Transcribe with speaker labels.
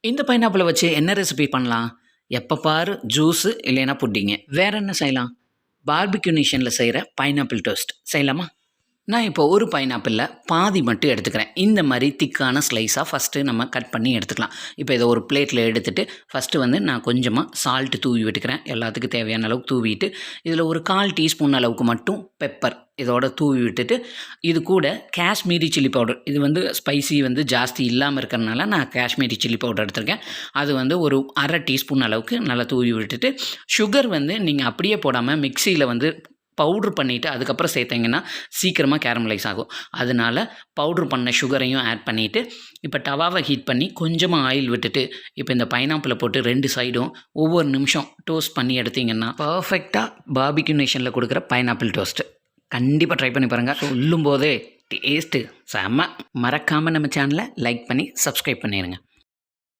Speaker 1: இந்த பைனாப்பிள வச்சு என்ன ரெசிபி பண்ணலாம்? எப்ப பாரு ஜூஸு இல்லைன்னா புட்டிங்கு. வேற என்ன செய்யலாம்? பார்பிக்யூ நேஷன்ல செய்ற பைனாப்பிள் டோஸ்ட் செய்யலாமா? நான் இப்போ ஒரு பைனாப்பிள்ல பாதி மட்டும் எடுத்துக்கிறேன். இந்த மாரி திக்கான ஸ்லைஸா ஃபர்ஸ்ட்டு நம்ம கட் பண்ணி எடுத்துக்கலாம். இப்போ இத ஒரு பிளேட்ல எடுத்துட்டு, ஃபர்ஸ்ட்டு வந்து நான் கொஞ்சமா சால்ட் தூவி விட்டுக்கிறேன். எல்லாத்துக்கும் தேவையான அளவுக்கு தூவிட்டு, இதில ஒரு 1/4 டீஸ்பூன் அளவுக்கு மட்டும் பெப்பர் இதோட தூவி விட்டுட்டு, இது கூட காஷ்மீரி சில்லி பவுடர். இது வந்து ஸ்பைசி வந்து ஜாஸ்தி இல்லாம இருக்கிறனால நான் காஷ்மீரி சில்லி பவுடர் எடுத்திருக்கேன். அது வந்து ஒரு 1/2 டீஸ்பூன் அளவுக்கு நல்லா தூவி விட்டுட்டு, சுகர் வந்து நீங்க அப்படியே போடாம மிக்ஸியில வந்து பவுட்ரு பண்ணிவிட்டு அதுக்கப்புறம் சேர்த்தீங்கன்னா சீக்கிரமாக கேரமலைஸ் ஆகும். அதனால பவுட்ரு பண்ண சுகரையும் ஆட் பண்ணிவிட்டு, இப்போ டவாவை ஹீட் பண்ணி கொஞ்சமாக ஆயில் விட்டுட்டு, இப்போ இந்த பைனாப்பிள போட்டு 2 சைடும் ஒவ்வொரு நிமிஷம் டோஸ்ட் பண்ணி எடுத்தீங்கன்னா, பர்ஃபெக்ட்டா பார்பிக்யூ நேஷன்ல குடுக்குற பைனாப்பிள் டோஸ்ட்டு. கண்டிப்பா ட்ரை பண்ணி பாருங்க. சொல்லும்போதே டேஸ்ட்டு செம்ம. மறக்காம நம்ம சேனலை லைக் பண்ணி சப்ஸ்கிரைப் பண்ணிருங்க.